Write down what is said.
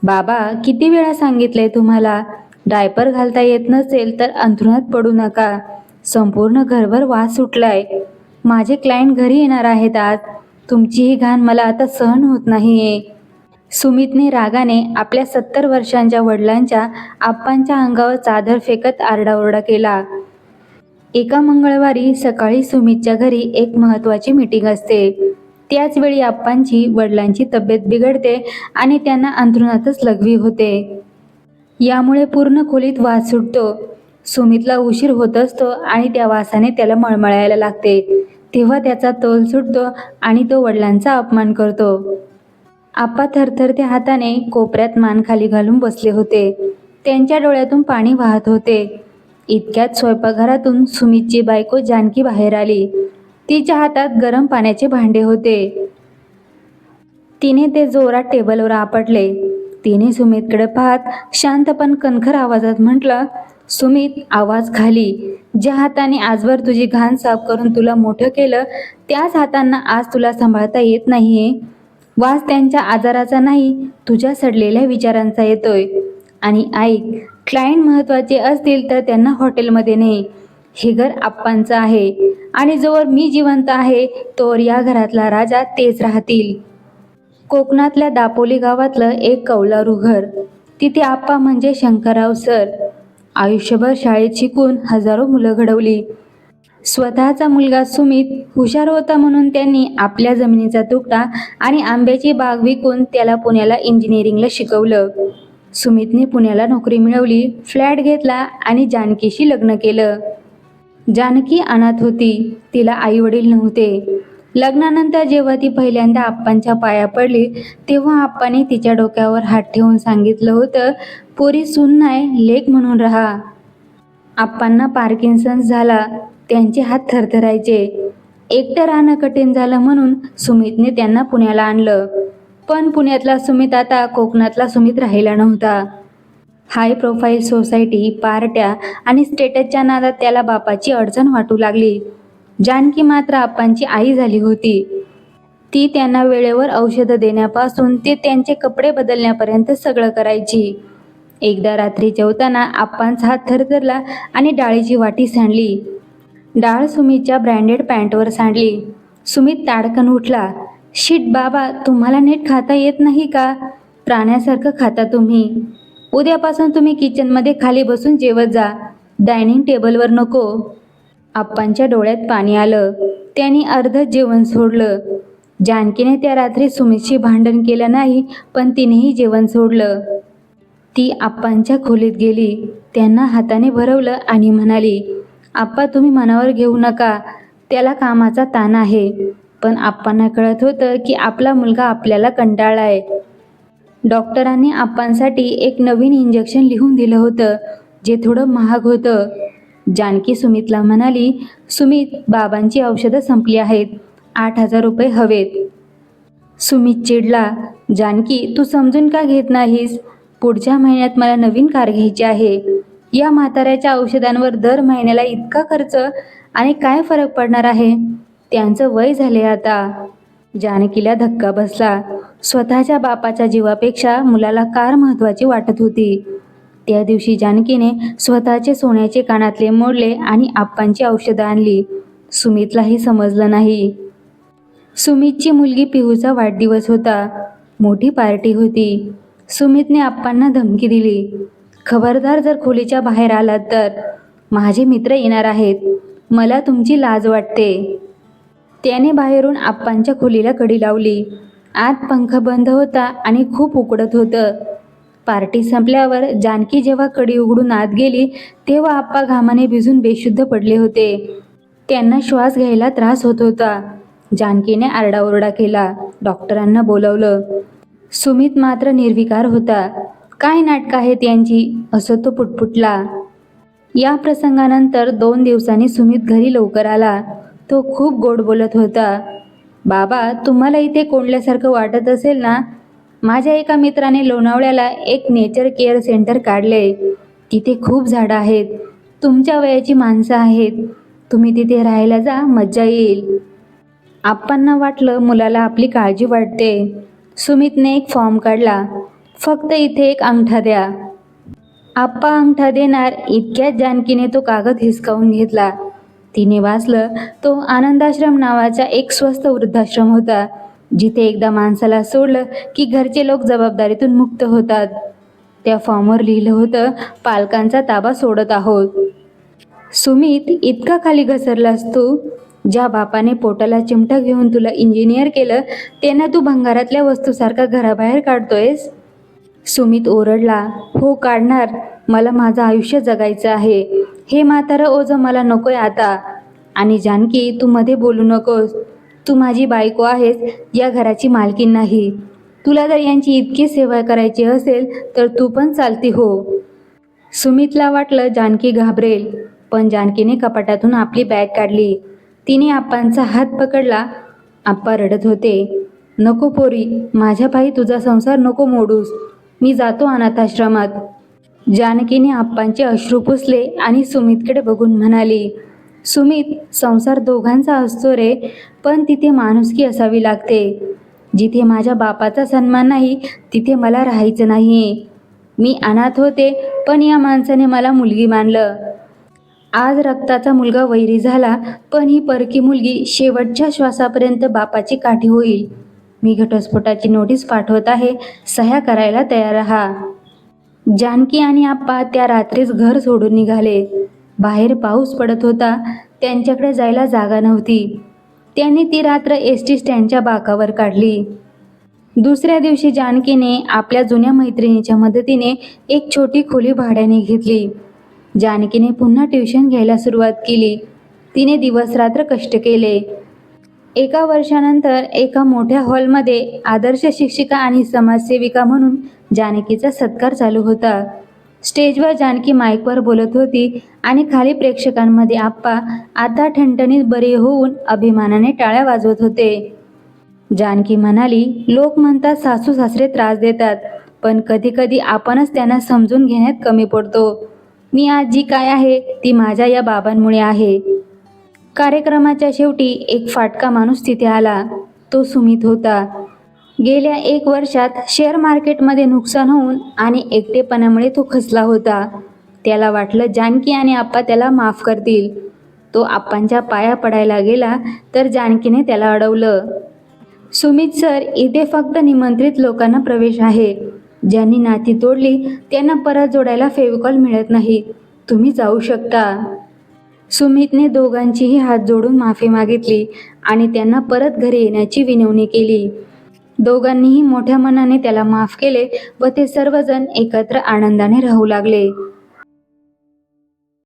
बाबा, किती वेळा सांगितलंय तुम्हाला, डायपर घालता येत नसेल तर अंथरुणात पडू नका. संपूर्ण घरभर वास सुटलाय. माझे क्लायंट घरी येणार आहेत आज. तुमची ही घाण मला आता सहन होत नाहीये. सुमितने रागाने आपल्या 70 वर्षांच्या वडिलांच्या आप्पांच्या अंगावर चादर फेकत आरडाओरडा केला. एका मंगळवारी सकाळी सुमितच्या घरी एक महत्त्वाची मीटिंग असते. त्याच वेळी आप्पांची वडिलांची तब्येत बिघडते आणि त्यांना अंथरुणातच लघवी होते. यामुळे पूर्ण खोलीत वास सुटतो. सुमितला उशीर होत असतो आणि त्या वासाने त्याला मळमळायला लागते. तेव्हा त्याचा तोल सुटतो आणि तो वडिलांचा अपमान करतो. आप्पा थरथरत्या हाताने कोपऱ्यात मान खाली घालून बसले होते. त्यांच्या डोळ्यातून पाणी वाहत होते. इतक्यात स्वयंपाकघरातून सुमितची बायको जानकी बाहेर आली. तिच्या हातात गरम पाण्याचे भांडे होते. तिने ते जोरात टेबलवर आपटले. तिने सुमितकडे पाहत शांत पण कणखर आवाजात म्हटलं, सुमित, आवाज खाली. ज्या हाताने आजवर तुझी घाण साफ करून तुला मोठं केलं, त्याच हातांना आज तुला सांभाळता येत नाहीये. वास त्यांच्या आजाराचा नाही, तुझ्या सडलेल्या विचारांचा येतोय. आणि ऐक, क्लायंट महत्त्वाचे असतील तर त्यांना हॉटेलमध्ये ने. हे घर आप्पांचं आहे आणि जोवर मी जिवंत आहे तोवर या घरातला राजा तेच राहतील. कोकणातल्या दापोली गावातलं एक कौलारू घर. तिथे आप्पा म्हणजे शंकरराव सर. आयुष्यभर शाळेत शिकून हजारो मुलं घडवली. स्वतःचा मुलगा सुमित हुशार होता म्हणून त्यांनी आपल्या जमिनीचा तुकडा आणि आंब्याची बाग विकून त्याला पुण्याला इंजिनिअरिंगला शिकवलं. सुमितने पुण्याला नोकरी मिळवली, फ्लॅट घेतला आणि जानकीशी लग्न केलं. जानकी अनाथ होती. तिला आई वडील नव्हते. लग्नानंतर जेव्हा ती पहिल्यांदा आप्पांच्या पाया पडली तेव्हा आप्पाने तिच्या डोक्यावर हात ठेवून सांगितलं होतं, पोरी सून नाही, लेक म्हणून राहा. आप्पांना पार्किन्सन्स झाला. त्यांचे हात थरथरायचे. एकटं राहणं कठीण झालं म्हणून सुमितने त्यांना पुण्याला आणलं. पण पुण्यातला सुमित आता कोकणातला सुमित राहिला नव्हता. हाय प्रोफाईल सोसायटी, पार्ट्या आणि स्टेटसच्या नादात त्याला बापाची अडचण वाटू लागली. जानकी मात्र आप्पांची आई झाली होती. ती त्यांना वेळेवर औषधं देण्यापासून ते त्यांचे कपडे बदलण्यापर्यंत सगळं करायची. एकदा रात्री जेवताना आप्पांचा हात थरथरला आणि डाळीची वाटी सांडली. डाळ सुमितच्या ब्रँडेड पॅन्टवर सांडली. सुमित ताडकन उठला. शिट बाबा, तुम्हाला नीट खाता येत नाही का? प्राण्यासारखं खाता तुम्ही. उद्यापासून तुम्ही किचनमध्ये खाली बसून जेवत जा, डायनिंग टेबलवर नको. आप्पांच्या डोळ्यात पाणी आलं. त्यांनी अर्धच जेवण सोडलं. जानकीने त्या रात्री सुमितशी भांडण केलं नाही, पण तिनेही जेवण सोडलं. ती आप्पांच्या खोलीत गेली. त्यांना हाताने भरवलं आणि म्हणाली, आप्पा, तुम्ही मनावर घेऊ नका. त्याला कामाचा ताण आहे. पण आप्पांना कळत होतं की आपला मुलगा आपल्याला कंटाळलाय. डॉक्टरांनी आप्पांसाठी एक नवीन इंजेक्शन लिहून दिलं होतं, जे थोडं महाग होतं. जानकी सुमितला म्हणाली, सुमित, बाबांची औषधं संपली आहेत. 8,000 रुपये हवेत. सुमित चिडला. जानकी, तू समजून का घेत नाहीस? पुढच्या महिन्यात मला नवीन कार घ्यायची आहे. या म्हाताऱ्याच्या औषधांवर दर महिन्याला इतका खर्च आणि काय फरक पडणार आहे? त्यांचं वय झाले आता. जानकीला धक्का बसला. स्वतःच्या बापाच्या जीवापेक्षा मुलाला कार महत्त्वाची वाटत होती. त्या दिवशी जानकीने स्वतःचे सोन्याचे कानातले मोडले आणि आप्पांची औषधं आणली. सुमितलाही समजलं नाही. सुमितची मुलगी पिहूचा वाढदिवस होता. मोठी पार्टी होती. सुमितने आप्पांना धमकी दिली, खबरदार, जर खोलीच्या बाहेर आलात तर. माझे मित्र येणार आहेत. मला तुमची लाज वाटते. त्याने बाहेरून आप्पांच्या खोलीला कडी लावली. आत पंखा बंद होता आणि खूप उकडत होतं. पार्टी संपल्यावर जानकी जेव्हा कडी उघडून आत गेली तेव्हा आप्पा घामाने भिजून बेशुद्ध पडले होते. त्यांना श्वास घ्यायला त्रास होत होता. जानकीने आरडाओरडा केला. डॉक्टरांना बोलवलं. सुमित मात्र निर्विकार होता. काय नाटकं आहेत यांची, असं तो पुटपुटला. या प्रसंगानंतर 2 दिवसांनी सुमित घरी लवकर आला. तो खूप गोड बोलत होता. बाबा, तुम्हाला इथे कोंडल्यासारखं वाटत असेल ना? माझ्या एका मित्राने लोणावळ्याला एक नेचर केअर सेंटर काढले. तिथे खूप झाडं आहेत. तुमच्या वयाची माणसं आहेत. तुम्ही तिथे राहायला जा, मज्जा येईल. आप्पांना वाटलं मुलाला आपली काळजी वाटते. सुमितने एक फॉर्म काढला. फक्त इथे एक अंगठा द्या. आप्पा अंगठा देणार इतक्यात जानकीने तो कागद हिसकावून घेतला. तिने वाचलं, तो आनंदाश्रम नावाचा एक स्वस्त वृद्धाश्रम होता, जिथे एकदा माणसाला सोडलं की घरचे लोक जबाबदारीतून मुक्त होतात. त्या फॉर्मवर लिहिलं होतं, पालकांचा ताबा सोडत आहोत. सुमित, इतका खाली घसरलास तू? ज्या बापाने पोटाला चिमटा घेऊन तुला इंजिनियर केलं, त्यांना तू भंगारातल्या वस्तूसारखा घराबाहेर काढतोयस? सुमित ओरडला. हो काढणार. मला माझं आयुष्य जगायचं आहे. हे म्हातारं ओझं मला नकोय आता. आणि जानकी, तू मध्ये बोलू नकोस. तू माझी बायको आहेस, या घराची मालकीण नाही. तुला जर यांची इतकी सेवा करायची असेल तर तू पण चालती हो. सुमितला वाटलं जानकी घाबरेल, पण जानकीने कपाटातून आपली बॅग काढली. तिने आप्पांचा हात पकडला. आप्पा रडत होते. नको पोरी, माझ्या पायी तुझा संसार नको मोडूस. मी जातो अनाथाश्रमात. जानकीने आप्पांचे अश्रू पुसले आणि सुमितकडे बघून म्हणाली, सुमित, संसार दोघांचा असतो रे, पण तिथे माणुसकी असावी लागते. जिथे माझ्या बापाचा सन्मान नाही तिथे मला राहायचं नाही. मी अनाथ होते, पण या माणसाने मला मुलगी मानलं. आज रक्ताचा मुलगा वैरी झाला, पण ही परकी मुलगी शेवटच्या श्वासापर्यंत बापाची काठी होईल. मी घटस्फोटाची नोटीस पाठवत आहे, सह्या करायला तयार राहा. जानकी आणि आप्पा त्या रात्रीच घर सोडून निघाले. बाहेर पाऊस पडत होता. त्यांच्याकडे जायला जागा नव्हती. त्यांनी ती रात्र एस टी स्टँडच्या बाकावर काढली. दुसऱ्या दिवशी जानकीने आपल्या जुन्या मैत्रिणीच्या मदतीने एक छोटी खोली भाड्याने घेतली. जानकीने पुन्हा ट्युशन घ्यायला सुरुवात केली. तिने दिवसरात्र कष्ट केले. एका वर्षानंतर एका मोठ्या हॉलमध्ये आदर्श शिक्षिका आणि समाजसेविका म्हणून जानकीचा सत्कार चालू होता. स्टेजवर जानकी माईकवर बोलत होती आणि खाली प्रेक्षकांमध्ये आप्पा आता ठणठणीत बरे होऊन अभिमानाने टाळ्या वाजवत होते. जानकी म्हणाली, लोक म्हणतात सासू सासरे त्रास देतात, पण कधी कधी आपणच त्यांना समजून घेण्यात कमी पडतो. मी आज जी काय आहे ती माझ्या या बाबांमुळे आहे. कार्यक्रमाच्या शेवटी एक फाटका माणूस तिथे आला. तो सुमित होता. गेल्या 1 वर्षात शेअर मार्केटमध्ये नुकसान होऊन आणि एकटेपणामुळे तो खचला होता. त्याला वाटलं जानकी आणि आप्पा त्याला माफ करतील. तो आप्पांच्या पाया पडायला गेला तर जानकीने त्याला अडवलं. सुमित सर, इथे फक्त निमंत्रित लोकांना प्रवेश आहे. ज्यांनी नाती तोडली त्यांना परत जोडायला फेविकॉल मिळत नाही. तुम्ही जाऊ शकता. सुमितने दोघांचीही हात जोडून माफी मागितली आणि त्यांना परत घरी येण्याची विनवणी केली. दोघांनीही मोठ्या मनाने त्याला माफ केले व ते सर्वजण एकत्र आनंदाने राहू लागले.